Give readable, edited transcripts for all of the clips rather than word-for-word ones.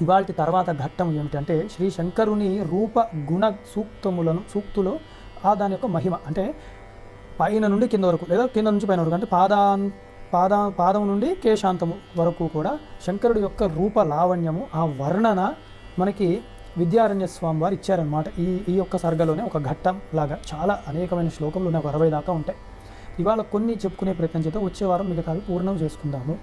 ఇవాల్టి తర్వాత ఘట్టం ఏమిటంటే శ్రీ శంకరుని రూప గుణ సూక్తులు దాని యొక్క మహిమ అంటే పైన నుండి కింద వరకు లేదా కింద నుంచి పైన వరకు అంటే పాదం నుండి కేశాంతము వరకు కూడా శంకరుడి యొక్క రూప లావణ్యము ఆ వర్ణన మనకి విద్యారణ్య స్వామి వారు ఇచ్చారనమాట. ఈ యొక్క సర్గలోనే ఒక ఘట్టం లాగా చాలా అనేకమైన శ్లోకములు ఉన్నాయి, 60 దాకా ఉంటాయి. ఇవాళ కొన్ని చెప్పుకునే ప్రయత్నం చేద్దాం, వచ్చే వారం మిగతావి పూర్ణం చేసుకుందాము.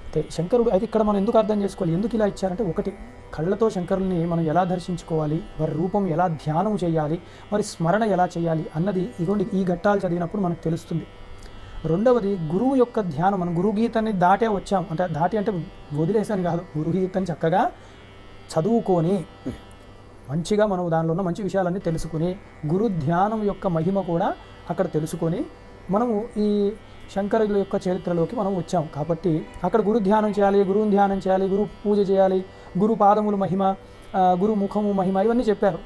అయితే శంకరుడు అయితే ఇక్కడ మనం ఎందుకు అర్థం చేసుకోవాలి, ఎందుకు ఇలా ఇచ్చారంటే, ఒకటి కళ్ళతో శంకరుల్ని మనం ఎలా దర్శించుకోవాలి, వారి రూపం ఎలా ధ్యానం చేయాలి, వారి స్మరణ ఎలా చేయాలి అన్నది ఇదిగోండి ఈ ఘట్టాలు చదివినప్పుడు మనకు తెలుస్తుంది. రెండవది గురువు యొక్క ధ్యానం. మనం గురుగీతని దాటే వచ్చాం అంటే అంటే వదిలేసాను కాదు, గురుగీతని చక్కగా చదువుకొని మంచిగా మనం దానిలో ఉన్న మంచి విషయాలన్నీ తెలుసుకుని గురు ధ్యానం యొక్క మహిమ కూడా అక్కడ తెలుసుకొని మనము ఈ శంకరుల యొక్క చరిత్రలోకి మనం వచ్చాం. కాబట్టి అక్కడ గురు ధ్యానం చేయాలి, గురువుని ధ్యానం చేయాలి, గురు పూజ చేయాలి, గురు పాదములు మహిమ, గురు ముఖము మహిమ ఇవన్నీ చెప్పారు.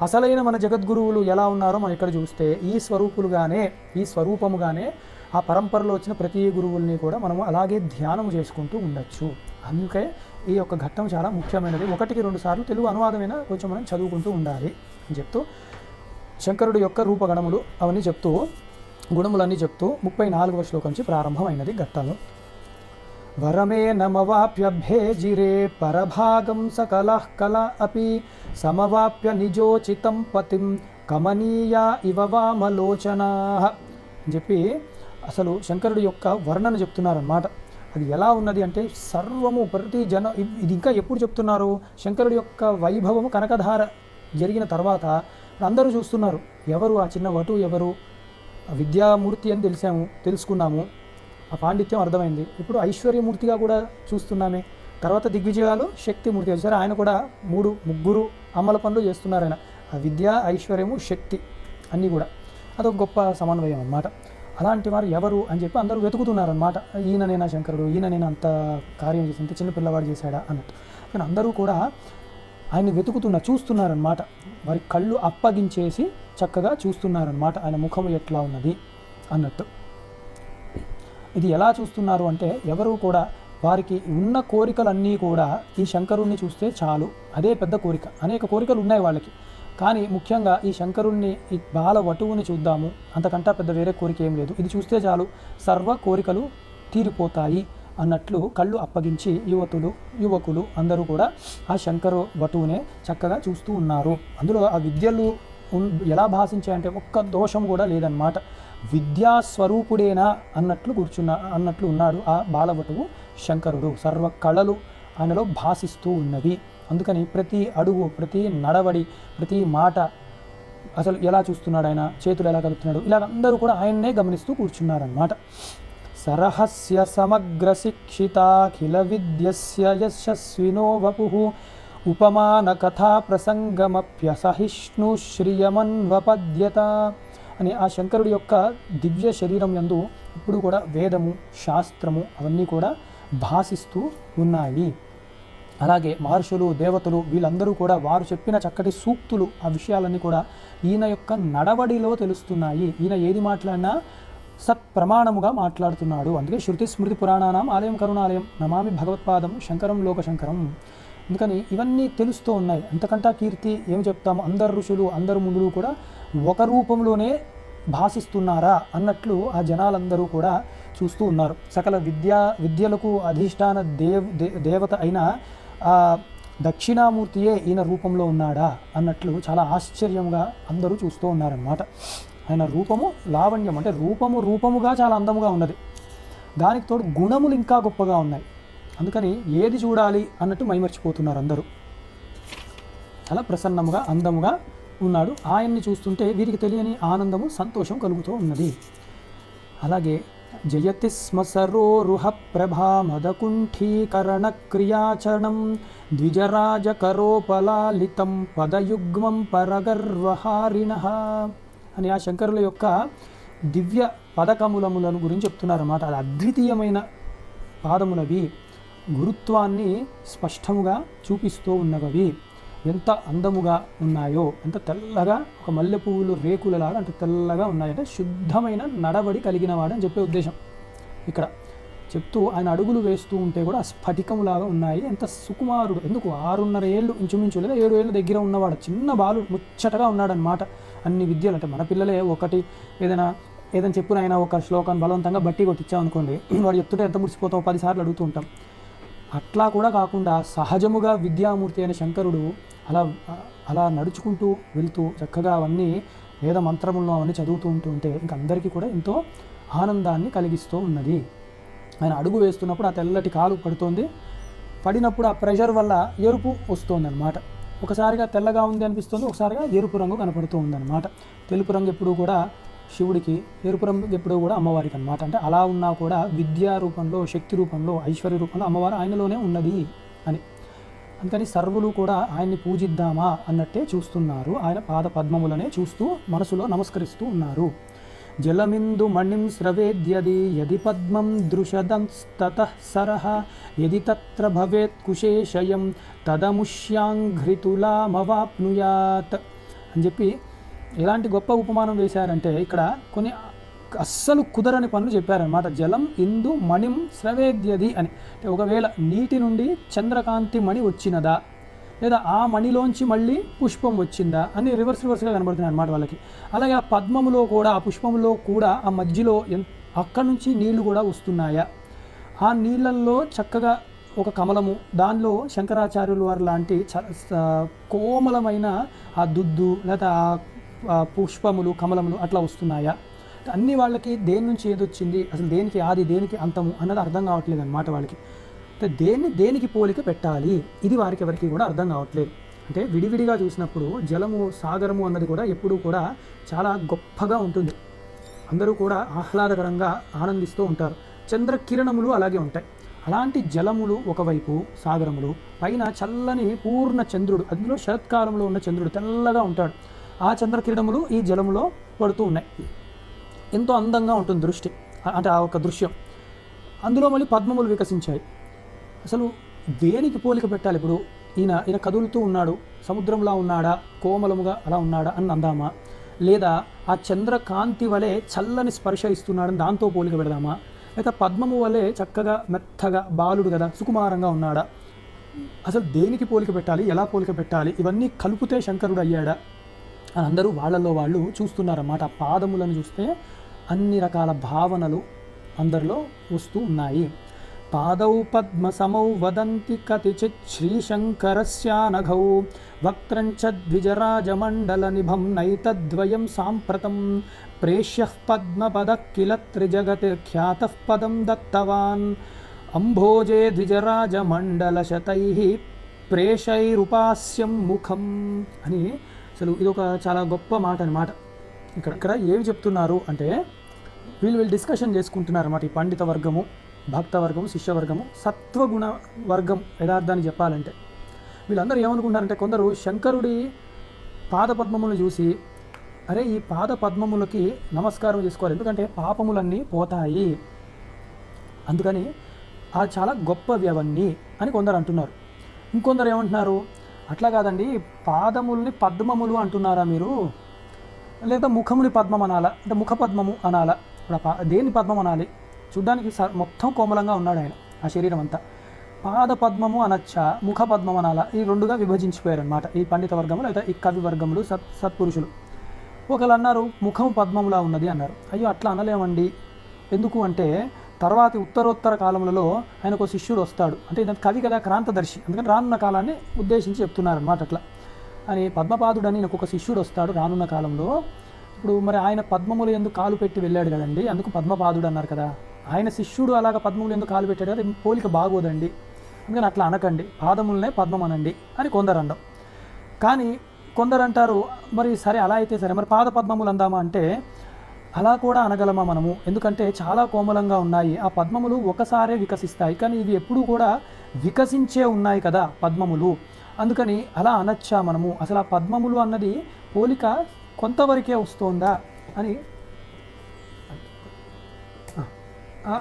అసలైన మన జగద్గురువులు ఎలా ఉన్నారో మనం ఇక్కడ చూస్తే ఈ స్వరూపముగానే ఆ పరంపరలో వచ్చిన ప్రతి గురువుల్ని కూడా మనము అలాగే ధ్యానం చేసుకుంటూ ఉండొచ్చు. అందుకే ఈ యొక్క ఘట్టం చాలా ముఖ్యమైనది. 1-2 సార్లు తెలుగు అనువాదమైన కొంచెం మనం చదువుకుంటూ ఉండాలి అని చెప్తూ శంకరుడి యొక్క రూపగణములు అవన్నీ చెప్తూ గుణములన్నీ చెప్తూ 34వ శ్లోకం నుంచి ప్రారంభమైనది ఘట్టాలు. వరమే నమవాప్యభేజిరే పరభాగం సకలః కల అపి సమవాప్య నిజోచితం పతిం కమనీయా ఇవ వామలోచనాః అని చెప్పి అసలు శంకరుడి యొక్క వర్ణన చెప్తున్నారన్నమాట. అది ఎలా ఉన్నది అంటే సర్వము ప్రతి ఇది ఇంకా ఎప్పుడు చెప్తున్నారు, శంకరుడి యొక్క వైభవము కనకధార జరిగిన తర్వాత అందరూ చూస్తున్నారు. ఎవరు ఆ చిన్న వటు, ఎవరు విద్యామూర్తి అని తెలుసుకున్నాము, ఆ పాండిత్యం అర్థమైంది. ఇప్పుడు ఐశ్వర్యమూర్తిగా కూడా చూస్తున్నామే. తర్వాత దిగ్విజయాలు శక్తిమూర్తి వచ్చారు, ఆయన కూడా 3-ముగ్గురు అమల పనులు చేస్తున్నారు. ఆయన ఆ విద్య, ఐశ్వర్యము, శక్తి అన్నీ కూడా అదొక గొప్ప సమన్వయం అన్నమాట. అలాంటి వారు ఎవరు అని చెప్పి అందరూ వెతుకుతున్నారనమాట. ఈయననేనా శంకరుడు, ఈయననేనా అంత కార్యం చేసి ఇంత చిన్న పిల్లవాడు చేశాడా అన్నట్టు. కానీ అందరూ కూడా ఆయన్ని చూస్తున్నారనమాట. వారి కళ్ళు అప్పగించేసి చక్కగా చూస్తున్నారనమాట ఆయన ముఖం ఎట్లా ఉన్నది అన్నట్టు. ఇది ఎలా చూస్తున్నారు అంటే ఎవరు కూడా వారికి ఉన్న కోరికలన్నీ కూడా ఈ శంకరుణ్ణి చూస్తే చాలు, అదే పెద్ద కోరిక. అనేక కోరికలు ఉన్నాయి వాళ్ళకి, కానీ ముఖ్యంగా ఈ శంకరుణ్ణి, ఈ బాల వటువుని చూద్దాము, అంతకంటా పెద్ద వేరే కోరిక ఏం లేదు, ఇది చూస్తే చాలు సర్వ కోరికలు తీరిపోతాయి అన్నట్లు కళ్ళు అప్పగించి యువకులు అందరూ కూడా ఆ శంకరు వటువునే చక్కగా చూస్తూ ఉన్నారు. అందులో ఆ విద్యలు ఎలా భాషించాయంటే ఒక్క దోషం కూడా లేదన్నమాట. విద్యాస్వరూపుడేనా అన్నట్లు ఉన్నాడు ఆ బాలవటువు శంకరుడు. సర్వ కళలు ఆయనలో భాషిస్తూ ఉన్నవి. అందుకని ప్రతి అడుగు, ప్రతి నడవడి, ప్రతి మాట అసలు ఎలా చూస్తున్నాడు ఆయన, చేతులు ఎలా కలుపుతున్నాడు, ఇలా అందరూ కూడా ఆయన్నే గమనిస్తూ కూర్చున్నారన్నమాట. సరహస్య సమగ్ర శిక్షితాఖిల విద్యస్య యశస్వినో వపుః ఉపమాన కథా ప్రసంగమప్యసహిష్ణు శ్రియమన్వపద్యత అని ఆ శంకరుడి యొక్క దివ్య శరీరం యందు ఇప్పుడు కూడా వేదము, శాస్త్రము అవన్నీ కూడా భాషిస్తూ ఉన్నాయి. అలాగే మహర్షులు, దేవతలు వీళ్ళందరూ కూడా వారు చెప్పిన చక్కటి సూక్తులు, ఆ విషయాలన్నీ కూడా ఈయన యొక్క నడవడిలో తెలుస్తున్నాయి. ఈయన ఏది మాట్లాడినా సత్ప్రమాణముగా మాట్లాడుతున్నాడు. అందుకే శృతి స్మృతి పురాణానాం ఆలయం కరుణాలయం నమామి భగవత్పాదం శంకరం లోకశంకరం. అందుకని ఇవన్నీ తెలుస్తూ ఉన్నాయి. అంతకంటా కీర్తి ఏమి చెప్తాము, అందరు ఋషులు, అందరు మునులు కూడా ఒక రూపంలోనే భాషిస్తున్నారా అన్నట్లు ఆ జనాలందరూ కూడా చూస్తూ ఉన్నారు. సకల విద్యలకు అధిష్టాన దేవత అయిన ఆ దక్షిణామూర్తియే ఈయన రూపంలో ఉన్నాడా అన్నట్లు చాలా ఆశ్చర్యంగా అందరూ చూస్తూ ఉన్నారన్నమాట. ఆయన రూపము లావణ్యం అంటే రూపముగా చాలా అందముగా ఉన్నది. దానికి తోడు గుణములు ఇంకా గొప్పగా ఉన్నాయి. అందుకని ఏది చూడాలి అన్నట్టు మైమర్చిపోతున్నారు అందరూ. చాలా ప్రసన్నముగా, అందముగా ఉన్నాడు. ఆయన్ని చూస్తుంటే వీరికి తెలియని ఆనందము, సంతోషం కలుగుతూ ఉన్నది. అలాగే జయతి స్మ సరోరుహ ప్రభా మదకుంఠీకరణ క్రియాచరణం ద్విజరాజకరోపలాలితం పదయుగ్మం పరగర్వహారిణః అని ఆ శంకరుల యొక్క దివ్య పదకములములను గురించి చెప్తున్నారన్నమాట. అది అద్వితీయమైన పాదములవి, గురుత్వాన్ని స్పష్టముగా చూపిస్తూ ఉన్నవి. ఎంత అందముగా ఉన్నాయో, ఎంత తెల్లగా, ఒక మల్లె పువ్వులు రేకులలాగా అంత తెల్లగా ఉన్నాయంటే శుద్ధమైన నడవడి కలిగిన వాడు అని చెప్పే ఉద్దేశం ఇక్కడ. చెప్తూ ఆయన అడుగులు వేస్తూ ఉంటే కూడా స్ఫటికములాగా ఉన్నాయి. ఎంత సుకుమారుడు, ఎందుకు 6.5 ఏళ్ళు ఇంచుమించు లేదా 7 ఏళ్ళ దగ్గర ఉన్నవాడు, చిన్న బాలుడు, ముచ్చటగా ఉన్నాడనమాట. అన్ని విద్యలు అంటే మన పిల్లలే ఒకటి ఏదైనా చెప్పున అయినా ఒక శ్లోకాన్ని బలవంతంగా బట్టి కొట్టించామనుకోండి, వాడు చెప్తుంటే ఎంత ముడిచిపోతావు 10 సార్లు అడుగుతూ ఉంటాం. అట్లా కూడా కాకుండా సహజముగా విద్యామూర్తి అయిన శంకరుడు అలా నడుచుకుంటూ వెళ్తూ చక్కగా అవన్నీ వేద మంత్రములను అవన్నీ చదువుతూ ఉంటే ఇంక అందరికీ కూడా ఎంతో ఆనందాన్ని కలిగిస్తూ ఉన్నది. ఆయన అడుగు వేస్తున్నప్పుడు ఆ తెల్లటి కాలు పడుతోంది, పడినప్పుడు ఆ ప్రెషర్ వల్ల ఎరుపు వస్తుంది అనమాట. ఒకసారిగా తెల్లగా ఉంది అనిపిస్తుంది, ఒకసారిగా ఎరుపు రంగు కనపడుతూ ఉందన్నమాట. తెలుపు రంగు ఎప్పుడూ కూడా శివుడికి, ఎరుపు రంగు ఎప్పుడూ కూడా అమ్మవారికి అనమాట. అంటే అలా ఉన్నా కూడా విద్యా రూపంలో, శక్తి రూపంలో, ఐశ్వర్య రూపంలో అమ్మవారు ఆయనలోనే ఉన్నది అని. అందుకని సర్వులు కూడా ఆయన్ని పూజిద్దామా అన్నట్టే చూస్తున్నారు, ఆయన పాద పద్మములనే చూస్తూ మనసులో నమస్కరిస్తూ ఉన్నారు. జలమిందు మణిం స్రవేద్యది యది పద్మం దృశదంస్తతః సరః యది తత్ర భవేత్ కుశేషయం తదముష్యాంఘ్రితులామవాప్నుయాత్ అని చెప్పి ఎలాంటి గొప్ప ఉపమానం వేశారంటే ఇక్కడ కొన్ని అస్సలు కుదరని పనులు చెప్పారనమాట. జలం ఇందు మణిం స్రవేద్యది అని అంటే ఒకవేళ నీటి నుండి చంద్రకాంతి మణి వచ్చినదా, లేదా ఆ మణిలోంచి మళ్ళీ పుష్పం వచ్చిందా అని రివర్స్గా కనబడుతున్నాయి అనమాట వాళ్ళకి. అలాగే ఆ పద్మములో కూడా, ఆ పుష్పంలో కూడా ఆ మధ్యలో అక్కడి నుంచి నీళ్లు కూడా వస్తున్నాయా, ఆ నీళ్ళల్లో చక్కగా ఒక కమలము, దానిలో శంకరాచార్యుల వారు లాంటి కోమలమైన ఆ దుద్దు లేదా ఆ పుష్పములు, కమలములు అట్లా వస్తున్నాయా, అన్ని వాళ్ళకి దేని నుంచి ఏదొచ్చింది, అసలు దేనికి ఆది దేనికి అంతము అన్నది అర్థం కావట్లేదు అనమాట వాళ్ళకి. దేనికి పోలిక పెట్టాలి ఇది వారికి ఎవరికి కూడా అర్థం కావట్లేదు. అంటే విడివిడిగా చూసినప్పుడు జలము, సాగరము అన్నది కూడా ఎప్పుడూ కూడా చాలా గొప్పగా ఉంటుంది, అందరూ కూడా ఆహ్లాదకరంగా ఆనందిస్తూ ఉంటారు. చంద్రకిరణములు అలాగే ఉంటాయి. అలాంటి జలములు ఒకవైపు, సాగరములు పైన చల్లని పూర్ణ చంద్రుడు, అందులో శరత్కాలంలో ఉన్న చంద్రుడు తెల్లగా ఉంటాడు, ఆ చంద్రకిరణములు ఈ జలములో పడుతూ ఉన్నాయి. ఎంతో అందంగా ఉంటుంది దృష్టి, అంటే ఆ ఒక దృశ్యం. అందులో మళ్ళీ పద్మములు వికసించాయి. అసలు దేనికి పోలిక పెట్టాలి? ఇప్పుడు ఈయన కదులుతూ ఉన్నాడు, సముద్రంలా ఉన్నాడా, కోమలముగా అలా ఉన్నాడా అని అందామా, లేదా ఆ చంద్రకాంతి వలె చల్లని స్పర్శ ఇస్తున్నాడని దాంతో పోలిక పెడదామా, లేదా పద్మము వలె చక్కగా మెత్తగా బాలుడు కదా సుకుమారంగా ఉన్నాడా, అసలు దేనికి పోలిక పెట్టాలి, ఎలా పోలిక పెట్టాలి, ఇవన్నీ కలిపితే శంకరుడు అయ్యాడా అని అందరూ వాళ్ళల్లో వాళ్ళు చూస్తున్నారన్నమాట. ఆ పాదములను చూస్తే అన్ని రకాల భావనలు అందరిలో వస్తూ ఉన్నాయి. పాదౌ పద్మ సమౌ వదంతి కతిచిత్ శ్రీశంకరస్యానఘౌ వక్త్రంచ ద్విజరాజమండల నిభం నైతద్వయం సాంప్రతం ప్రేష్యః పద్మపదః కిల త్రిజగతి ఖ్యాతః పదం దత్తవాన్ అంభోజే ద్విజరాజమండల శతైః ప్రేషైరుపాస్యం ముఖం అని. అసలు ఇది ఒక చాలా గొప్ప మాట అన్నమాట. ఇక్కడ ఏమి చెప్తున్నారు అంటే వీళ్ళు డిస్కషన్ చేసుకుంటున్నారు అన్నమాట. ఈ పండిత వర్గము, భక్త వర్గము, శిష్యవర్గము, సత్వగుణ వర్గం యథార్థాన్ని చెప్పాలంటే వీళ్ళందరూ ఏమనుకుంటారంటే, కొందరు శంకరుడి పాదపద్మములను చూసి అరే ఈ పాదపద్మములకి నమస్కారం చేసుకోవాలి, ఎందుకంటే పాపములన్నీ పోతాయి, అందుకని ఆ చాలా గొప్పవి అవన్నీ అని కొందరు అంటున్నారు. ఇంకొందరు ఏమంటున్నారు, అట్లా కాదండి పాదముల్ని పద్మములు అంటున్నారా మీరు, లేదా ముఖముని పద్మం అనాలా, అంటే ముఖ పద్మము అనాలా, దేని పద్మం అనాలి, చూడ్డానికి మొత్తం కోమలంగా ఉన్నాడు ఆయన, ఆ శరీరం అంతా, పాద పద్మము అనొచ్చా, ముఖ పద్మం అనాలా, ఈ రెండుగా విభజించిపోయారు అనమాట ఈ పండిత వర్గములు, లేదా ఈ కవి వర్గములు, సత్పురుషులు. ఒకళ్ళు అన్నారు ముఖం పద్మములా ఉన్నది అన్నారు. అయ్యో అట్లా అనలేమండి, ఎందుకు అంటే తర్వాతి ఉత్తరోత్తర కాలములలో ఆయనకు శిష్యుడు వస్తాడు, అంటే ఇదంతా కవి కదా, క్రాంతదర్శి, అందుకని రానున్న కాలాన్ని ఉద్దేశించి చెప్తున్నారన్నమాట. అట్లా అని పద్మపాదుడని ఒక శిష్యుడు వస్తాడు రానున్న కాలంలో. ఇప్పుడు మరి ఆయన పద్మములు ఎందుకు కాలు పెట్టి వెళ్ళాడు కదండి, అందుకు పద్మపాదుడు అన్నారు కదా, ఆయన శిష్యుడు అలాగ పద్మములు ఎందుకు కాలు పెట్టాడు కదా, పోలిక బాగోదండి, అందుకని అట్లా అనకండి, పాదములనే పద్మం అనండి అని కొందరు అండం. కానీ కొందరు అంటారు మరి సరే అలా అయితే సరే, మరి పాద పద్మములు అందామా అంటే అలా కూడా అనగలమా మనము, ఎందుకంటే చాలా కోమలంగా ఉన్నాయి ఆ పద్మములు, ఒకసారే వికసిస్తాయి, కానీ ఇవి ఎప్పుడూ కూడా వికసించే ఉన్నాయి కదా పద్మములు, అందుకని అలా అనొచ్చా మనము, అసలు ఆ పద్మములు అన్నది పోలిక కొంతవరకే వస్తుందా అని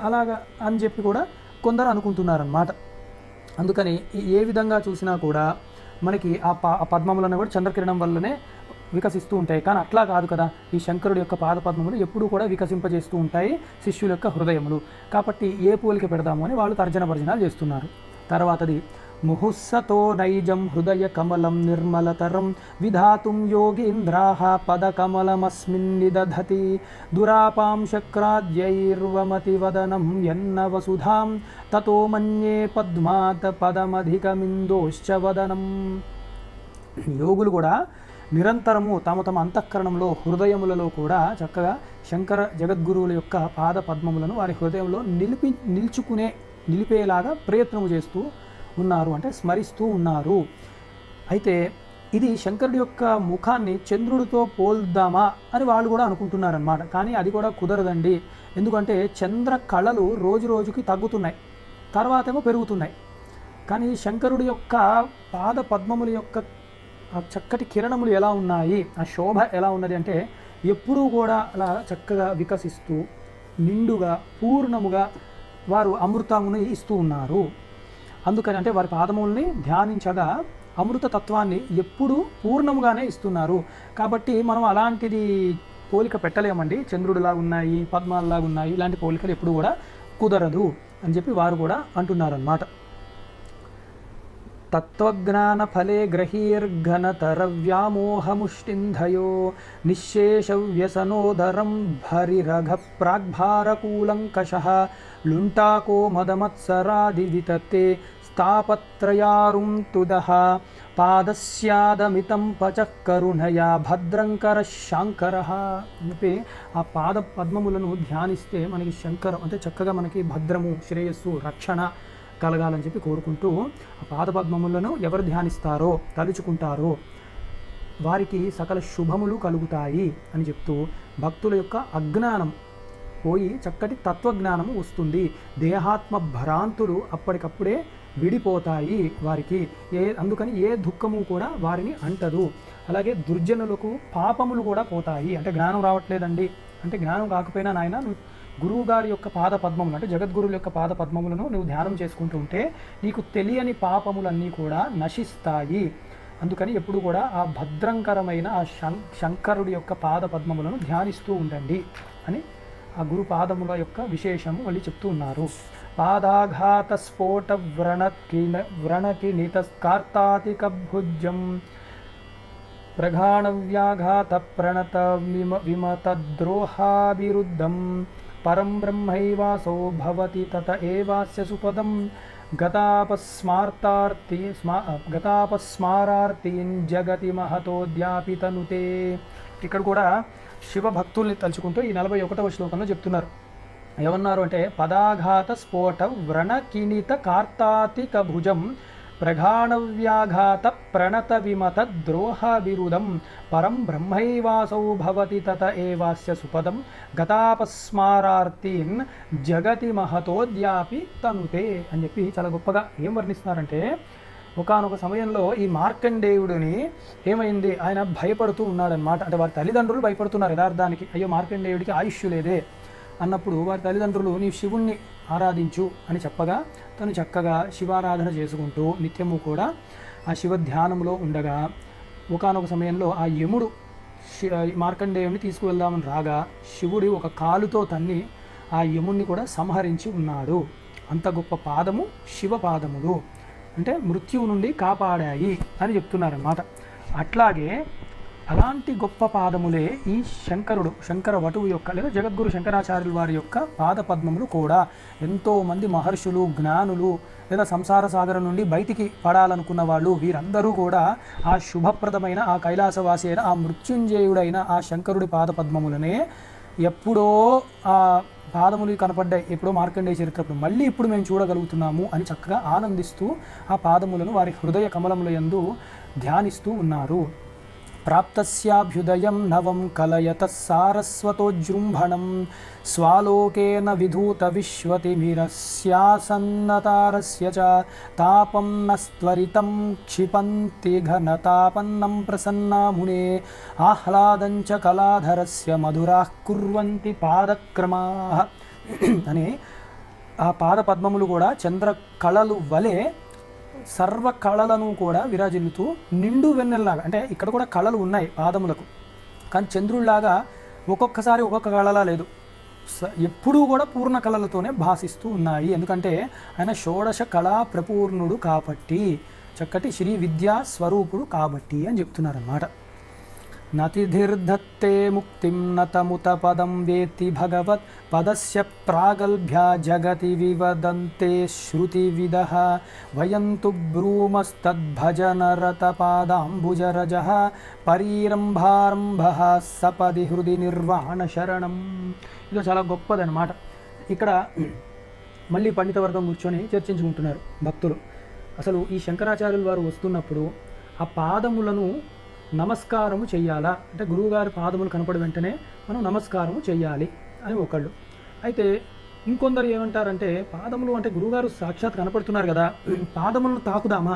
అలాగా అని చెప్పి కూడా కొందరు అనుకుంటున్నారన్నమాట. అందుకని ఏ విధంగా చూసినా కూడా మనకి ఆ పద్మములను కూడా చంద్రకిరణం వల్లనే వికసిస్తూ ఉంటాయి. కానీ అట్లా కాదు కదా, ఈ శంకరుడి యొక్క పాదపద్మములు ఎప్పుడూ కూడా వికసింపజేస్తూ ఉంటాయి శిష్యుల యొక్క హృదయములు. కాబట్టి ఏ పోలిక పెడదాము అని వాళ్ళు తర్జన భర్జనాలు చేస్తున్నారు. తర్వాతది ముహుస్సతో నైజం హృదయ కమలం నిర్మలతరం విధాతుం యోగీంద్రాః పదకమలమస్మిన్ నిదధతి దురాపాం శక్రాద్యైర్వమతి వదనం యన్న వసుధాం తతో మన్యే పద్మాత్ పదమధికమిందోశ్చ వదనం. యోగులు కూడా నిరంతరము తమ తమ అంతఃకరణంలో హృదయములలో కూడా చక్కగా శంకర జగద్గురువుల యొక్క పాద పద్మములను వారి హృదయంలో నిలిపేలాగా ప్రయత్నము చేస్తూ ఉన్నారు, అంటే స్మరిస్తూ ఉన్నారు. అయితే ఇది శంకరుడి యొక్క ముఖాన్ని చంద్రుడితో పోల్దామా అని వాళ్ళు కూడా అనుకుంటున్నారన్నమాట. కానీ అది కూడా కుదరదండి. ఎందుకంటే చంద్ర కళలు రోజు రోజుకి తగ్గుతున్నాయి, తర్వాత ఏమో పెరుగుతున్నాయి. కానీ శంకరుడి యొక్క పాద పద్మముల యొక్క చక్కటి కిరణములు ఎలా ఉన్నాయి, ఆ శోభ ఎలా ఉన్నది అంటే ఎప్పుడూ కూడా అలా చక్కగా వికసిస్తూ నిండుగా పూర్ణముగా వారు అమృతముని ఇస్తూ ఉన్నారు. అందుకని అంటే వారి పాదముల్ని ధ్యానించగా అమృత తత్వాన్ని ఎప్పుడూ పూర్ణముగానే ఇస్తున్నారు. కాబట్టి మనం అలాంటిది పోలిక పెట్టలేమండి. చంద్రుడిలా ఉన్నాయి, పద్మాలలాగా ఉన్నాయి, ఇలాంటి పోలికలు ఎప్పుడు కూడా కుదరదు అని చెప్పి వారు కూడా అంటున్నారన్నమాట. తత్వజ్ఞాన ఫలే గ్రహీర్ఘనతర వ్యామోహముష్టింధయో నిశ్శేష వ్యసనోదరం భరిరఘ ప్రాగ్భారకూలంకషః లుంటాకో మదమత్సరాది వితతే స్థాపత్రయారుం తుదః పాదస్యాదమితం పచః కరుణయా భద్రంకర శాంకరః. అంటే ఆ పాద పద్మములను ధ్యానిస్తే మనకి శంకరం అంటే చక్కగా మనకి భద్రము, శ్రేయస్సు, రక్షణ కలగాలని చెప్పి కోరుకుంటూ ఆ పాదపద్మములను ఎవరు ధ్యానిస్తారో తలుచుకుంటారో వారికి సకల శుభములు కలుగుతాయి అని చెప్తూ భక్తుల యొక్క అజ్ఞానం పోయి చక్కటి తత్వజ్ఞానము వస్తుంది. దేహాత్మ భ్రాంతులు అప్పటికప్పుడే విడిపోతాయి వారికి. అందుకని ఏ దుఃఖము కూడా వారిని అంటదు. అలాగే దుర్జనులకు పాపములు కూడా పోతాయి. అంటే జ్ఞానం రావట్లేదండి అంటే జ్ఞానం కాకపోయినా నాయన గురువు గారి యొక్క పాద పద్మములు అంటే జగద్గురువుల యొక్క పాద పద్మములను నువ్వు ధ్యానం చేసుకుంటూ ఉంటే నీకు తెలియని పాపములన్నీ కూడా నశిస్తాయి. అందుకని ఎప్పుడు కూడా ఆ భద్రంకరమైన ఆ శంకరుడి యొక్క పాద పద్మములను ధ్యానిస్తూ ఉండండి అని ఆ గురు పాదముల యొక్క విశేషము మళ్ళీ చెప్తూ ఉన్నారు. పాదాఘాత స్ఫోట వ్రణకినిత కార్తాతిక భుజం ప్రఘాణవ్యాఘాత ప్రణత విమతద్రోహాభిరుద్ధం పరం బ్రహ్మైవాసో భవతి తత ఏవాస్య సుపదం గతాపస్మారార్తీన్ జగతి మహతోద్యాపితనుతే. ఇక్కడ కూడా శివభక్తుల్ని తలుచుకుంటూ ఈ 41వ శ్లోకంలో చెప్తున్నారు. ఏమన్నారు అంటే పదాఘాత స్ఫోట వ్రణకినిత కార్తాతిక భుజం ప్రఘాణవ్యాఘాత ప్రణత విమత ద్రోహ విరుదం పరం బ్రహ్మైవాసౌ భవతి తత ఏవాస్య సుపదం గతాపస్మారార్తీన్ జగతి మహతోద్యాపి తనుతే అని చెప్పి చాలా గొప్పగా ఏం వర్ణిస్తున్నారంటే ఒకానొక సమయంలో ఈ మార్కండేయుడిని ఏమైంది, ఆయన భయపడుతూ ఉన్నాడనమాట. అంటే వారి తల్లిదండ్రులు భయపడుతున్నారు యథార్థానికి. అయ్యో మార్కండేయుడికి ఆయుష్ లేదే అన్నప్పుడు వారి తల్లిదండ్రులు నీవు శివుణ్ణి ఆరాధించు అని చెప్పగా తను చక్కగా శివారాధన చేసుకుంటూ నిత్యము కూడా ఆ శివ ధ్యానంలో ఉండగా ఒకానొక సమయంలో ఆ యముడు మార్కండేయుడిని తీసుకువెళ్దామని రాగా శివుడి ఒక కాలుతో తన్ని ఆ యముణ్ణి కూడా సంహరించి ఉన్నాడు. అంత గొప్ప పాదము శివ పాదములు అంటే మృత్యువు నుండి కాపాడాయి అని చెప్తున్నారన్నమాట. అట్లాగే అలాంటి గొప్ప పాదములే ఈ శంకర వటువు యొక్క లేదా జగద్గురు శంకరాచార్యుల వారి యొక్క పాద పద్మములు కూడా. ఎంతోమంది మహర్షులు, జ్ఞానులు లేదా సంసార సాగరం నుండి బయటికి పడాలనుకున్న వాళ్ళు వీరందరూ కూడా ఆ శుభప్రదమైన ఆ కైలాసవాసి అయిన ఆ మృత్యుంజయుడైన ఆ శంకరుడి పాద పద్మములనే ఎప్పుడో ఆ పాదములు కనపడ్డాయి, ఎప్పుడో మార్కండేయ చరిత్రప్పుడు మళ్ళీ ఇప్పుడు మేము చూడగలుగుతున్నాము అని చక్కగా ఆనందిస్తూ ఆ పాదములను వారి హృదయ కమలముల యందు ధ్యానిస్తూ ఉన్నారు. ప్రాప్తస్యాభ్యుదయం నవం కలయత సారస్వతోజృంభణం స్వాలోకేన విధూత విశ్వతిమిరస్యాసన్నతారస్య చ తాపం నస్త్వరితం క్షిపంతి ఘనతాపన్నం ప్రసన్నా మునే ఆహ్లాదం చ కళాధరస్య మధురాః కుర్వంతి పాదక్రమాః అని ఆ పాద పద్మములు కూడా చంద్ర కళలు వలె సర్వ కళలను కూడా విరాజిల్లుతూ నిండు వెన్నెల్లాగా, అంటే ఇక్కడ కూడా కళలు ఉన్నాయి పాదములకు, కానీ చంద్రుడిలాగా ఒక్కొక్కసారి ఒక్కొక్క కళలా లేదు, ఎప్పుడూ కూడా పూర్ణ కళలతోనే భాసిస్తూ ఉన్నాయి. ఎందుకంటే ఆయన షోడశ కళా ప్రపూర్ణుడు కాబట్టి, చక్కటి శ్రీ విద్యా స్వరూపుడు కాబట్టి అని చెప్తున్నారన్నమాట. నతిధిర్ధత్తే ముక్తిం నతముత పదం వేత్తి భగవత్ పదస్య ప్రాగల్భ్యా జగతి వివదంతే శృతివిదః వయంతు బ్రూమస్తద్భజనరత పాదాంబుజరజః పరీరంభారంభః సపది హృది నిర్వాణ శరణం. ఇది చాలా గొప్పదన్నమాట. ఇక్కడ మళ్ళీ పండిత వర్గం కూర్చొని చర్చించుకుంటున్నారు భక్తులు. అసలు ఈ శంకరాచార్యులు వారు వస్తున్నప్పుడు ఆ పాదములను నమస్కారము చెయ్యాలా, అంటే గురువుగారి పాదములు కనపడి వెంటనే మనం నమస్కారము చెయ్యాలి అని ఒకళ్ళు. అయితే ఇంకొందరు ఏమంటారంటే పాదములు అంటే గురువుగారు సాక్షాత్ కనపడుతున్నారు కదా, పాదములను తాకుదామా,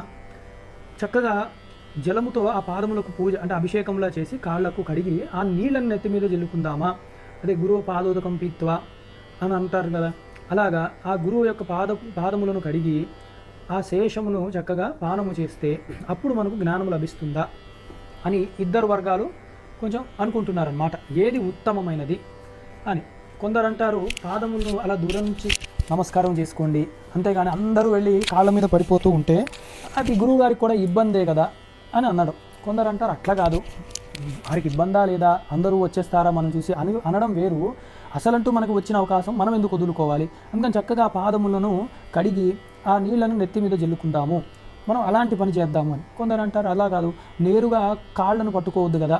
చక్కగా జలముతో ఆ పాదములకు పూజ అంటే అభిషేకంలా చేసి కాళ్లకు కడిగి ఆ నీళ్ళని నెత్తి మీద జల్లుకుందామా, అదే గురువు పాదోదకం పీత్వా అని అంటారు కదా, అలాగా ఆ గురువు యొక్క పాదములను కడిగి ఆ శేషమును చక్కగా పానము చేస్తే అప్పుడు మనకు జ్ఞానం లభిస్తుందా అని ఇద్దరు వర్గాలు కొంచెం అనుకుంటున్నారన్నమాట. ఏది ఉత్తమమైనది అని. కొందరు అంటారు పాదములను అలా దూరం నుంచి నమస్కారం చేసుకోండి, అంతేగాని అందరూ వెళ్ళి కాళ్ళ మీద పడిపోతూ ఉంటే అది గురువుగారికి కూడా ఇబ్బందే కదా అని అన్నాడు. కొందరు అంటారు అట్లా కాదు, వారికి ఇబ్బందా లేదా, అందరూ వచ్చేస్తారా మనం చూసి అని అనడం వేరు, అసలంటూ మనకు వచ్చిన అవకాశం మనం ఎందుకు వదులుకోవాలి, అందుకని చక్కగా పాదములను కడిగి ఆ నీళ్లను నెత్తి మీద జల్లుకుందాము, మనం అలాంటి పని చేద్దాము అని. కొందరు అంటారు అలా కాదు, నేరుగా కాళ్ళను పట్టుకోవద్దు కదా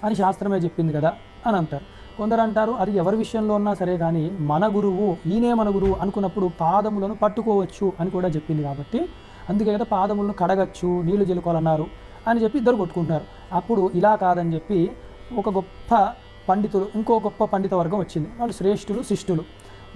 అని శాస్త్రమే చెప్పింది కదా అని అంటారు. కొందరు అంటారు అది ఎవరి విషయంలో ఉన్నా సరే కానీ మన గురువు ఈయనే మన గురువు అనుకున్నప్పుడు పాదములను పట్టుకోవచ్చు అని కూడా చెప్పింది కాబట్టి అందుకే కదా పాదములను కడగచ్చు, నీళ్లు జల్లుకోవాలన్నారు అని చెప్పి ఇద్దరు కొట్టుకుంటున్నారు. అప్పుడు ఇలా కాదని చెప్పి ఒక గొప్ప పండితులు, ఇంకో గొప్ప పండిత వర్గం వచ్చింది, వాళ్ళు శ్రేష్ఠులు శిష్టులు,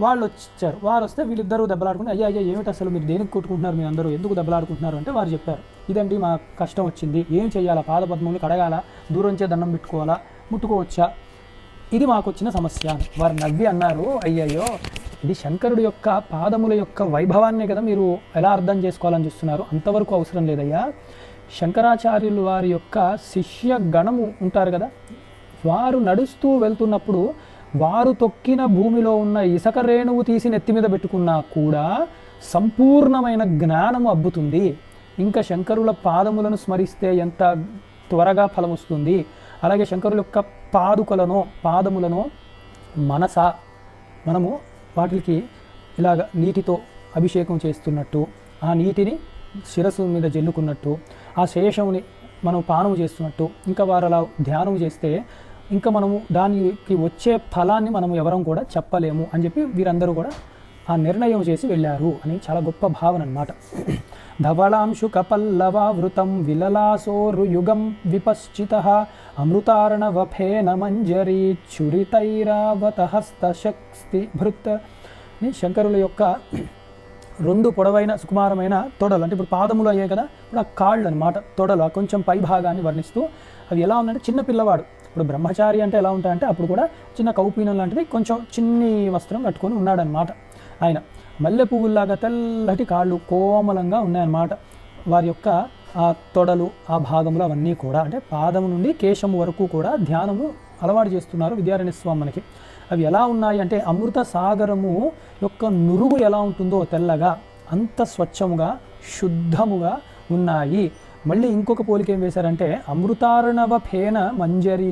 వాళ్ళు వచ్చారు. వారు వస్తే వీళ్ళిద్దరూ దెబ్బలాడుకుంటే అయ్యా ఏమిటి అసలు మీరు దేనికి కొట్టుకుంటున్నారు, మీరు అందరూ ఎందుకు దెబ్బలాడుకుంటున్నారు అంటే వారు చెప్పారు ఇదండి మా కష్టం వచ్చింది, ఏం చేయాలా, పాదపద్మములు కడగాల, దూరంచే దండం పెట్టుకోవాలా, ముట్టుకోవచ్చా, ఇది మాకు వచ్చిన సమస్య. వారు నవ్వి అన్నారు అయ్యయ్యో ఇది శంకరుడి యొక్క పాదముల యొక్క వైభవాన్నే కదా మీరు ఎలా అర్థం చేసుకోవాలని చూస్తున్నారు, అంతవరకు అవసరం లేదయ్యా. శంకరాచార్యులు వారి యొక్క శిష్య గణము ఉంటారు కదా, వారు నడుస్తూ వెళ్తున్నప్పుడు వారు తొక్కిన భూమిలో ఉన్న ఇసుక రేణువు తీసి నెత్తి మీద పెట్టుకున్నా కూడా సంపూర్ణమైన జ్ఞానము అబ్బుతుంది. ఇంకా శంకరుల పాదములను స్మరిస్తే ఎంత త్వరగా ఫలం వస్తుంది. అలాగే శంకరుల యొక్క పాదములను మనము వాటికి ఇలాగ నీటితో అభిషేకం చేస్తున్నట్టు, ఆ నీటిని శిరస్సు మీద జల్లుకున్నట్టు, ఆ శేషముని మనం పానము చేస్తున్నట్టు, ఇంకా వారు అలా ధ్యానం చేస్తే ఇంకా మనము దానికి వచ్చే ఫలాన్ని మనం ఎవరం కూడా చెప్పలేము అని చెప్పి వీరందరూ కూడా ఆ నిర్ణయం చేసి వెళ్ళారు అని చాలా గొప్ప భావన అన్నమాట. ధవళాంశు కపల్లవావృతం విలలాసోరుయుగం విపశ్చితః అమృతార్ణవఫేన మంజరీ చురితైరావత హస్తశక్తి భృత్. శంకరుల యొక్క రెండు పొడవైన సుకుమారమైన తొడలు, అంటే ఇప్పుడు పాదములు అయ్యాయి కదా, ఇప్పుడు ఆ కాళ్ళు అనమాట, తొడలు కొంచెం పై భాగాన్ని వర్ణిస్తూ అవి ఎలా ఉన్నాయంటే చిన్న పిల్లవాడు, ఇప్పుడు బ్రహ్మచారి అంటే ఎలా ఉంటాయంటే అప్పుడు కూడా చిన్న కౌపీనం లాంటిది కొంచెం చిన్ని వస్త్రం కట్టుకొని ఉన్నాడనమాట. ఆయన మల్లె పువ్వుల్లాగా తెల్లటి కాళ్ళు కోమలంగా ఉన్నాయన్నమాట. వారి యొక్క ఆ తొడలు, ఆ భాగములు అవన్నీ కూడా అంటే పాదము నుండి కేశము వరకు కూడా ధ్యానము అలవాటు చేస్తున్నారు విద్యారణ్య స్వామి మనకి. అవి ఎలా ఉన్నాయి అంటే అమృత సాగరము యొక్క నురుగు ఎలా ఉంటుందో తెల్లగా అంత స్వచ్ఛముగా శుద్ధముగా ఉన్నాయి. మళ్ళీ ఇంకొక పోలిక ఏం వేశారంటే అమృతార్ణవ ఫేన మంజరి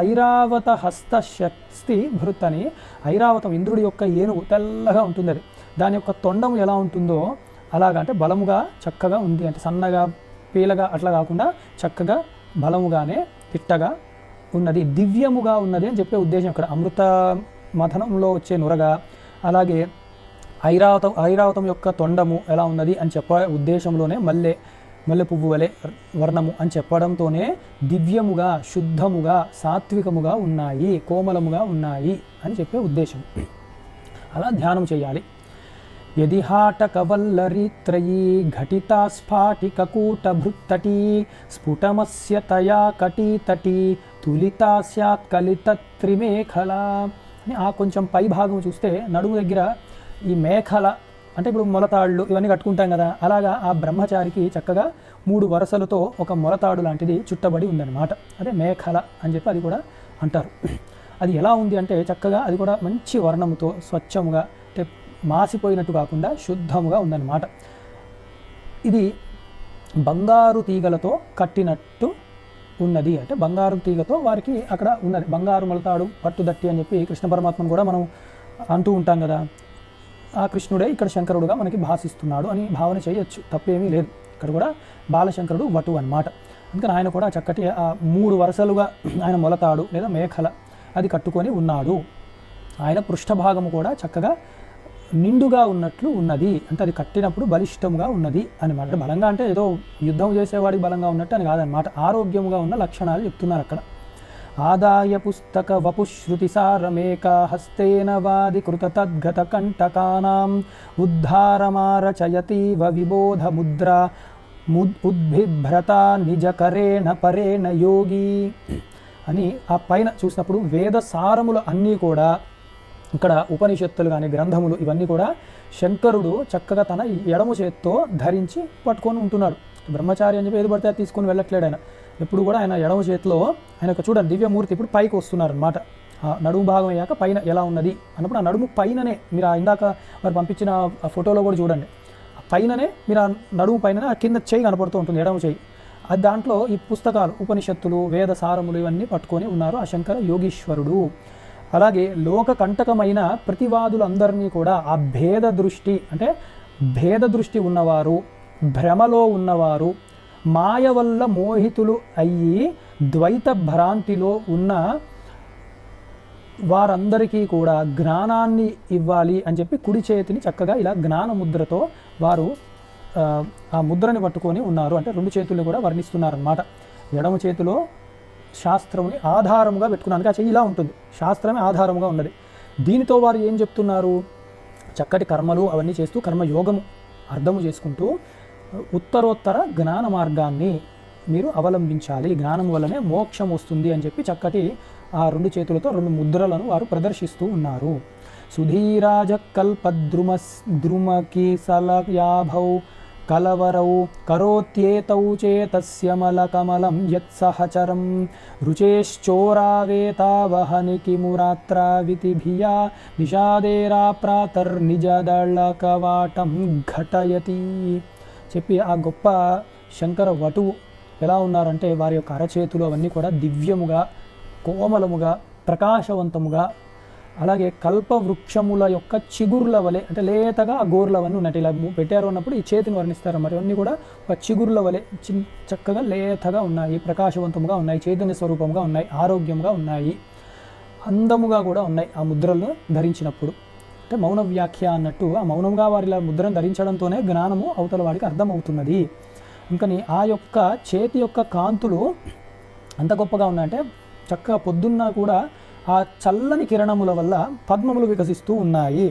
ఐరావత హస్తశక్తి భృత్ అని. ఐరావతం ఇంద్రుడి యొక్క ఏనుగు తెల్లగా ఉంటుంది, అది దాని యొక్క తొండము ఎలా ఉంటుందో అలాగా, అంటే బలముగా చక్కగా ఉంది, అంటే సన్నగా పీలగా అట్లా కాకుండా చక్కగా బలముగానే తిట్టగా ఉన్నది, దివ్యముగా ఉన్నది అని చెప్పే ఉద్దేశం ఇక్కడ. అమృత మథనంలో వచ్చే నురగా, అలాగే ఐరావతం యొక్క తొండము ఎలా ఉన్నది అని చెప్పే ఉద్దేశంలోనే మల్లె పువ్వు వలె వర్ణము అని చెప్పడంతోనే దివ్యముగా శుద్ధముగా సాత్వికముగా ఉన్నాయి, కోమలముగా ఉన్నాయి అని చెప్పే ఉద్దేశం. అలా ధ్యానం చేయాలి. యదిహాటకవల్లరీత్రయీ ఘటితా స్ఫాటికకూటభృత్తటీ స్ఫుటమస్య తయా కటీతటీ తులితా స్యాత్ కలిత త్రిమేఖల అని. ఆ కొంచెం పై భాగం చూస్తే నడుము దగ్గర ఈ మేఖల అంటే ఇప్పుడు మొలతాళ్ళు ఇవన్నీ కట్టుకుంటాం కదా, అలాగా ఆ బ్రహ్మచారికి చక్కగా 3 వరసలతో ఒక మొలతాడు లాంటిది చుట్టబడి ఉందన్నమాట. అదే మేఖల అని చెప్పి అది కూడా అంటారు. అది ఎలా ఉంది అంటే చక్కగా అది కూడా మంచి వర్ణముతో స్వచ్ఛముగా, అంటే మాసిపోయినట్టు కాకుండా శుద్ధముగా ఉందన్నమాట. ఇది బంగారు తీగలతో కట్టినట్టు ఉన్నది. అంటే బంగారు తీగతో వారికి అక్కడ ఉన్నది. బంగారు మొలతాడు పట్టుదట్టి అని చెప్పి కృష్ణ పరమాత్మను కూడా మనం అంటూ ఉంటాం కదా. ఆ కృష్ణుడే ఇక్కడ శంకరుడుగా మనకి భాషిస్తున్నాడు అని భావన చేయొచ్చు, తప్పేమీ లేదు. ఇక్కడ కూడా బాలశంకరుడు వటు అన్నమాట. అందుకని ఆయన కూడా చక్కటి ఆ 3 వరుసలుగా ఆయన మొలతాడు లేదా మేఖల అది కట్టుకొని ఉన్నాడు. ఆయన పృష్ఠభాగము కూడా చక్కగా నిండుగా ఉన్నట్లు ఉన్నది. అంటే అది కట్టినప్పుడు బలిష్టంగా ఉన్నది అనమాట. బలంగా అంటే ఏదో యుద్ధం చేసేవాడికి బలంగా ఉన్నట్టు అని కాదనమాట. ఆరోగ్యముగా ఉన్న లక్షణాలు చెప్తున్నారు అక్కడ. ఆదాయ పుస్తక వపుశ్రుతి సారమేక హస్తేన వాది కృత తద్గత కంటకానాం ఉద్ధారమారచయతీవ విబోధ ముద్ర ఉద్భిభ్రత నిజకరేణ పరేణ యోగి అని ఆ పైన చూసినప్పుడు వేద సారములు అన్నీ కూడా ఇక్కడ ఉపనిషత్తులు కానీ గ్రంథములు ఇవన్నీ కూడా శంకరుడు చక్కగా తన ఎడమ చేత్తో ధరించి పట్టుకొని ఉంటున్నాడు. బ్రహ్మచారి అని చెప్పి ఏది పడితే తీసుకొని వెళ్ళట్లేడు ఆయన. ఎప్పుడు కూడా ఆయన ఎడమ చేతిలో ఆయన ఒక చూడండి దివ్యమూర్తి ఇప్పుడు పైకి వస్తున్నారు అనమాట. నడుము భాగం అయ్యాక పైన ఎలా ఉన్నది అన్నప్పుడు ఆ నడుము పైననే మీరు ఇందాక వారు పంపించిన ఆ ఫోటోలో కూడా చూడండి, పైననే మీరు ఆ నడుము పైననే ఆ కింద చేయి కనపడుతూ ఉంటుంది, ఎడమ చేయి. అది దాంట్లో ఈ పుస్తకాలు ఉపనిషత్తులు వేద సారములు ఇవన్నీ పట్టుకొని ఉన్నారు ఆ శంకర యోగీశ్వరుడు. అలాగే లోక కంటకమైన ప్రతివాదులందరినీ కూడా ఆ భేద దృష్టి అంటే భేద దృష్టి ఉన్నవారు, భ్రమలో ఉన్నవారు, మాయ వల్ల మోహితులు అయ్యి ద్వైత భ్రాంతిలో ఉన్న వారందరికీ కూడా జ్ఞానాన్ని ఇవ్వాలి అని చెప్పి కుడి చేతిని చక్కగా ఇలా జ్ఞాన ముద్రతో వారు ఆ ముద్రని పట్టుకొని ఉన్నారు. అంటే 2 చేతుల్ని కూడా వర్ణిస్తున్నారన్నమాట. ఎడమ చేతిలో శాస్త్రముని ఆధారముగా పెట్టుకున్నాను, అందుకే ఆ చెయ్యి ఇలా ఉంటుంది, శాస్త్రమే ఆధారముగా ఉన్నది. దీనితో వారు ఏం చెప్తున్నారు, చక్కటి కర్మలు అవన్నీ చేస్తూ కర్మయోగము అర్థము చేసుకుంటూ ఉత్తరోత్తర జ్ఞాన మార్గాన్ని మీరు అవలంబించాలి, జ్ఞానం వల్లనే మోక్షం వస్తుంది అని చెప్పి చక్కటి ఆ 2 చేతులతో 2 ముద్రలను వారు ప్రదర్శిస్తూ ఉన్నారు. సుధీరాజ కల్పద్రుమకి సలయాభౌ కలవరౌ కరోత్యేతౌ చేతస్య మలకమలం యత్సహచరం రుచేశ్చోరావేతావహనికి మురాత్రావితిభియా నిషాదేరా ప్రాతర్నిజదళకవాటం ఘటయతి చెప్పి ఆ గొప్ప శంకర వటువు ఎలా ఉన్నారంటే వారి యొక్క అరచేతులు అవన్నీ కూడా దివ్యముగా, కోమలముగా, ప్రకాశవంతముగా, అలాగే కల్పవృక్షముల యొక్క చిగుర్ల వలె అంటే లేతగా ఆ గోర్లవన్నీ ఉన్నట్టు ఇలా పెట్టారు అన్నప్పుడు ఈ చేతిని వర్ణిస్తారు. మరి అన్నీ కూడా ఒక చిగుర్ల వలె చక్కగా లేతగా ఉన్నాయి, ప్రకాశవంతముగా ఉన్నాయి, చైతన్య స్వరూపంగా ఉన్నాయి, ఆరోగ్యంగా ఉన్నాయి, అందముగా కూడా ఉన్నాయి ఆ ముద్రలను ధరించినప్పుడు. అంటే మౌన వ్యాఖ్య అన్నట్టు ఆ మౌనంగా వారి ఇలా ముద్రను ధరించడంతోనే జ్ఞానము అవతల వాడికి అర్థమవుతున్నది. ఇంకని ఆ యొక్క చేతి యొక్క కాంతులు అంత గొప్పగా ఉన్నాయంటే చక్కగా పొద్దున్న కూడా ఆ చల్లని కిరణముల వల్ల పద్మములు వికసిస్తూ ఉన్నాయి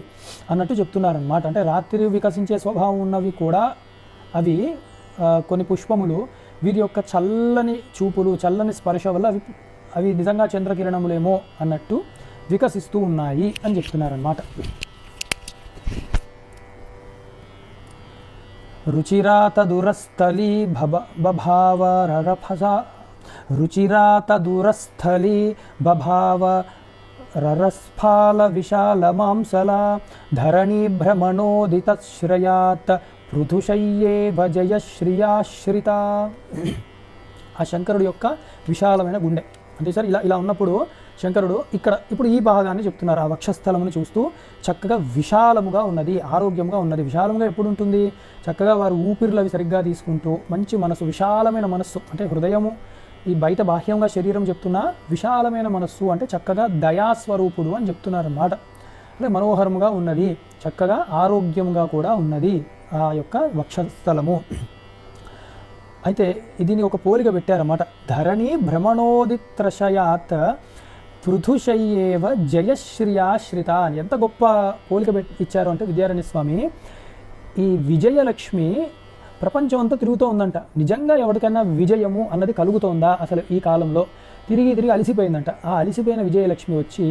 అన్నట్టు చెప్తున్నారనమాట. అంటే రాత్రి వికసించే స్వభావం ఉన్నవి కూడా అవి కొన్ని పుష్పములు వీరి యొక్క చల్లని చూపులు, చల్లని స్పర్శ వల్ల అవి నిజంగా చంద్రకిరణములేమో అన్నట్టు వికసిస్తూ ఉన్నాయి అని చెప్తున్నారనమాట. రుచిరాత దురస్థలి బభావ రరఫసా రుచిరాత దూరస్థలి బభావ రరస్ఫాల విశాల మాంసల ధరణి భ్రమణోదిత శ్రయాత్ పృథుశయ్యే భజయ శ్రియాశ్రిత. ఆ శంకరుడు యొక్క విశాలమైన గుండె అంటే సార్ ఇలా ఉన్నప్పుడు శంకరుడు ఇప్పుడు ఈ భాగాన్ని చెప్తున్నారు. ఆ వక్షస్థలమును చూస్తూ చక్కగా విశాలముగా ఉన్నది, ఆరోగ్యంగా ఉన్నది. విశాలంగా ఎప్పుడు ఉంటుంది, చక్కగా వారు ఊపిరిలు అవి సరిగ్గా తీసుకుంటూ మంచి మనసు, విశాలమైన మనస్సు అంటే హృదయము ఈ బయట బాహ్యంగా శరీరం చెప్తున్నా విశాలమైన మనస్సు అంటే చక్కగా దయాస్వరూపుడు అని చెప్తున్నారు అన్నమాట. అంటే మనోహరముగా ఉన్నది, చక్కగా ఆరోగ్యంగా కూడా ఉన్నది ఆ యొక్క వక్షస్థలము. అయితే దీన్ని ఒక పోలిక పెట్టారన్నమాట. ధరణి భ్రమణోదిత్రశయాత్ పృథుశయ్యేవ జయశ్రియాశ్రిత అని ఎంత గొప్ప పోలిక ఇచ్చారు అంటే విద్యారణ్య స్వామి. ఈ విజయలక్ష్మి ప్రపంచం అంతా తిరుగుతూ ఉందంట. నిజంగా ఎవరికైనా విజయము అన్నది కలుగుతోందా అసలు ఈ కాలంలో? తిరిగి తిరిగి అలిసిపోయిందంట. ఆ అలిసిపోయిన విజయలక్ష్మి వచ్చి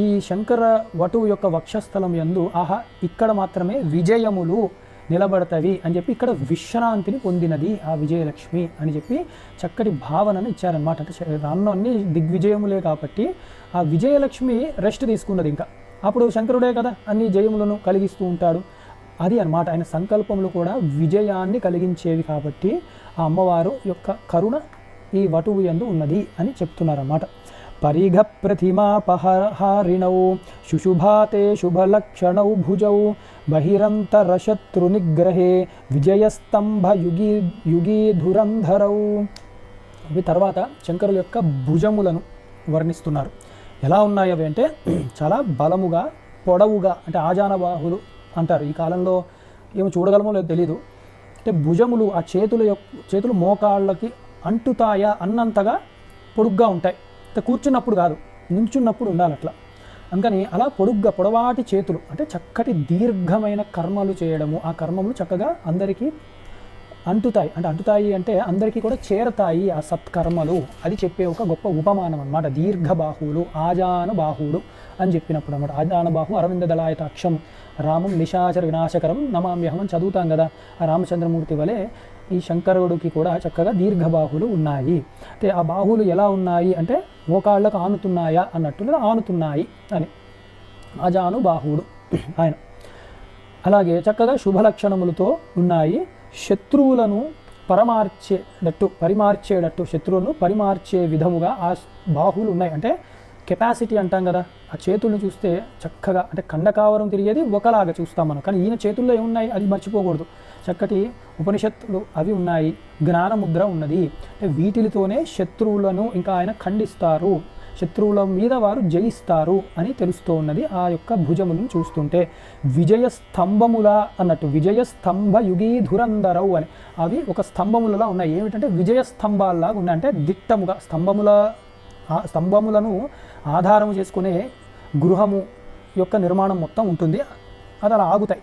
ఈ శంకర వటువు యొక్క వక్షస్థలం యందు ఆహా ఇక్కడ మాత్రమే విజయములు నిలబడతవి అని చెప్పి ఇక్కడ విశ్రాంతిని పొందినది ఆ విజయలక్ష్మి అని చెప్పి చక్కటి భావనను ఇచ్చారనమాట. అంటే రాను అన్ని దిగ్విజయములే కాబట్టి ఆ విజయలక్ష్మి రెస్ట్ తీసుకున్నది. ఇంకా అప్పుడు శంకరుడే కదా అన్ని జయములను కలిగిస్తూ ఉంటాడు. అది అన్నమాట ఆయన సంకల్పములు కూడా విజయాన్ని కలిగించేవి కాబట్టి ఆ అమ్మవారు యొక్క కరుణ ఈ వటువు యందు ఉన్నది అని చెప్తున్నారన్నమాట. పరిఘ ప్రతిమాపహారిణౌ శుశుభాతే శుభలక్షణౌ భుజౌ బహిరంతరశత్రు నిగ్రహే విజయస్తంభ యుగీ ధురంధరౌ. ఇవి తర్వాత శంకరుల యొక్క భుజములను వర్ణిస్తున్నారు. ఎలా ఉన్నాయి అవి అంటే చాలా బలముగా పొడవుగా, అంటే ఆజానబాహులు అంటారు. ఈ కాలంలో ఏమో చూడగలమో లేదో తెలీదు. అంటే భుజములు ఆ చేతులు మోకాళ్ళకి అంటుతాయా అన్నంతగా పొడుగ్గా ఉంటాయి. అంటే కూర్చున్నప్పుడు కాదు, నించున్నప్పుడు ఉండాలి అట్లా. అందుకని అలా పొడవాటి చేతులు, అంటే చక్కటి దీర్ఘమైన కర్మలు చేయడము. ఆ కర్మములు చక్కగా అందరికీ అంటుతాయి. అంటే అంటుతాయి అంటే అందరికీ కూడా చేరతాయి ఆ సత్కర్మలు. అది చెప్పే ఒక గొప్ప ఉపమానం అన్నమాట. దీర్ఘబాహువులు, ఆజానుబాహువులు అని చెప్పినప్పుడు అన్నమాట. ఆజానుబాహు అరవింద దళాయతాక్షం రామం నిశాచర వినాశకరం నమామ్యహం అని చదువుతాం కదా. ఆ రామచంద్రమూర్తి వలె ఈ శంకరుడికి కూడా చక్కగా దీర్ఘబాహులు ఉన్నాయి. అంటే ఆ బాహువులు ఎలా ఉన్నాయి అంటే మోకాళ్ళకు ఆనుతున్నాయా అన్నట్టుగా ఆనుతున్నాయి అని ఆజానుబాహువుడు ఆయన. అలాగే చక్కగా శుభలక్షణములతో ఉన్నాయి. శత్రువులను పరిమార్చేటట్టు శత్రువులను పరిమార్చే విధముగా ఆ బాహువులు ఉన్నాయి. అంటే కెపాసిటీ అంటాం కదా, ఆ చేతులను చూస్తే చక్కగా అంటే కండకావరం తిరిగేది ఒకలాగా చూస్తాం మనం. కానీ ఈయన చేతుల్లో ఏమున్నాయి అది మర్చిపోకూడదు. చక్కటి ఉపనిషత్తులు అవి ఉన్నాయి, జ్ఞానముద్ర ఉన్నది. అంటే వీటితోనే శత్రువులను ఇంకా ఆయన ఖండిస్తారు, శత్రువుల మీద వారు జయిస్తారు అని తెలుస్తూ ఉన్నది ఆ యొక్క భుజములను చూస్తుంటే. విజయస్తంభముల అన్నట్టు విజయస్తంభ యుగీ ధురంధరవు అని అవి ఒక స్తంభములలా ఉన్నాయి. ఏమిటంటే విజయస్తంభాల్లాగా ఉన్నాయి. అంటే దిట్టముగా స్తంభములను ఆధారం చేసుకునే గృహము యొక్క నిర్మాణం మొత్తం ఉంటుంది. అది అలా ఆగుతాయి.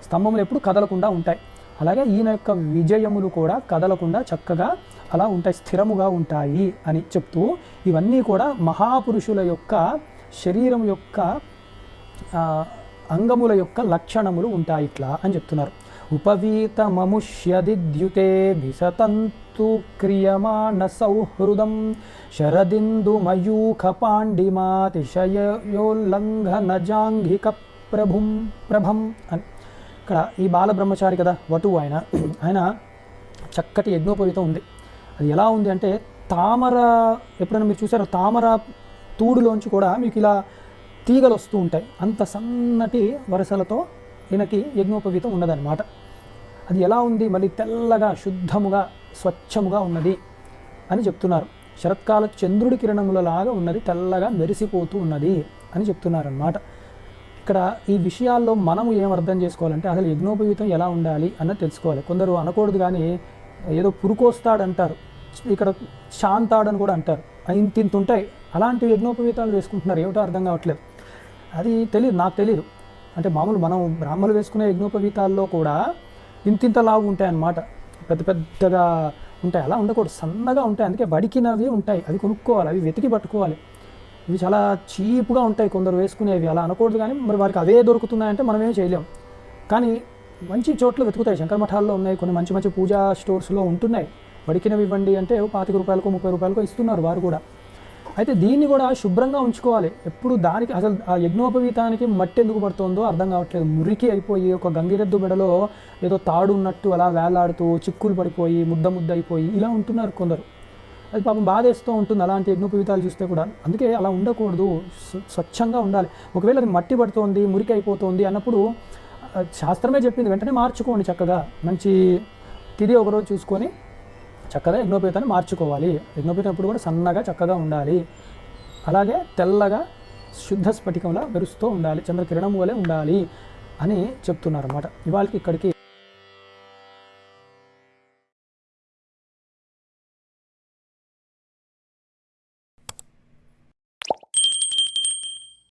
స్తంభములు ఎప్పుడు కదలకుండా ఉంటాయి. అలాగే ఈయన యొక్క విజయములు కూడా కదలకుండా చక్కగా అలా ఉంటాయి, స్థిరముగా ఉంటాయి అని చెప్తూ ఇవన్నీ కూడా మహాపురుషుల యొక్క శరీరం యొక్క అంగముల యొక్క లక్షణములు ఉంటాయి ఇట్లా అని చెప్తున్నారు. ఉపవీతమముష్యదిద్యుతే విసతంతు క్రియమాణ సౌహృదం శరదిందు మయూఖ పాండిమాతిశయోల్లంఘనజాంఘిక ప్రభం అని. ఇక్కడ ఈ బాలబ్రహ్మచారి కదా వటువు ఆయన చక్కటి యజ్ఞోపవీతం ఉంది. అది ఎలా ఉంది అంటే తామర, ఎప్పుడైనా మీరు చూసారో తామర తూడులోంచి కూడా మీకు ఇలా తీగలు వస్తూ ఉంటాయి. అంత సన్నటి వరసలతో ఈయనకి యజ్ఞోపవీతం ఉన్నదన్నమాట. అది ఎలా ఉంది, మళ్ళీ తెల్లగా శుద్ధముగా స్వచ్ఛముగా ఉన్నది అని చెప్తున్నారు. శరత్కాల చంద్రుడి కిరణములలాగా ఉన్నది, తెల్లగా మెరిసిపోతూ ఉన్నది అని చెప్తున్నారన్నమాట. ఇక్కడ ఈ విషయాల్లో మనము ఏం అర్థం చేసుకోవాలంటే అసలు యజ్ఞోపవీతం ఎలా ఉండాలి అన్నది తెలుసుకోవాలి. కొందరు అనకూడదు కానీ ఏదో పురుకోస్తాడంటారు, ఇక్కడ శాంతాడని కూడా అంటారు, ఇంతింత ఉంటాయి. అలాంటి యజ్ఞోపవీతాలు వేసుకుంటున్నారు, ఏమిటో అర్థం కావట్లేదు. అది తెలియదు, నాకు తెలియదు. అంటే మామూలు మనం బ్రాహ్మణులు వేసుకునే యజ్ఞోపవీతాల్లో కూడా ఇంతింత లావు ఉంటాయి అన్నమాట, పెద్ద పెద్దగా ఉంటాయి. అలా ఉండకూడదు, సన్నగా ఉంటాయి. అందుకే వడికినవి ఉంటాయి, అవి కొనుక్కోవాలి, అవి వెతికి పట్టుకోవాలి. ఇవి చాలా చీప్గా ఉంటాయి కొందరు వేసుకునేవి. అలా అనకూడదు కానీ మరి వారికి అవే దొరుకుతున్నాయంటే మనం ఏం చేయలేం. కానీ మంచి చోట్ల వెతుకుతాయి. శంకర మఠాల్లో ఉన్నాయి, కొన్ని మంచి మంచి పూజా స్టోర్స్లో ఉంటున్నాయి. వడికినవి ఇవ్వండి అంటే 25 రూపాయలకో 30 రూపాయలకో ఇస్తున్నారు వారు కూడా. అయితే దీన్ని కూడా శుభ్రంగా ఉంచుకోవాలి. ఎప్పుడు దానికి అసలు ఆ యజ్ఞోపవీతానికి మట్టి ఎందుకు పడుతుందో అర్థం కావట్లేదు. మురికి అయిపోయి ఒక గంగిరెద్దు మెడలో ఏదో తాడు ఉన్నట్టు అలా వేలాడుతూ చిక్కులు పడిపోయి ముద్ద అయిపోయి ఇలా ఉంటున్నారు కొందరు. అది పాపం బాధేస్తూ ఉంటుంది అలాంటి యజ్ఞోపవీతాలు చూస్తే కూడా. అందుకే అలా ఉండకూడదు, స్వచ్ఛంగా ఉండాలి. ఒకవేళ అది మట్టి పడుతోంది, మురికి అయిపోతుంది అన్నప్పుడు శాస్త్రమే చెప్పింది వెంటనే మార్చుకోండి. చక్కగా మంచి తిది ఒకరోజు చూసుకొని చక్కగా యజ్ఞోపవీతాన్ని మార్చుకోవాలి. యజ్ఞోపవీతం ఎప్పుడు కూడా సన్నగా చక్కగా ఉండాలి. అలాగే తెల్లగా శుద్ధ స్ఫటికంలా మెరుస్తూ ఉండాలి, చంద్రకిరణం వలె ఉండాలి అని చెప్తున్నారు అన్నమాట. ఇవాళకి ఇక్కడికి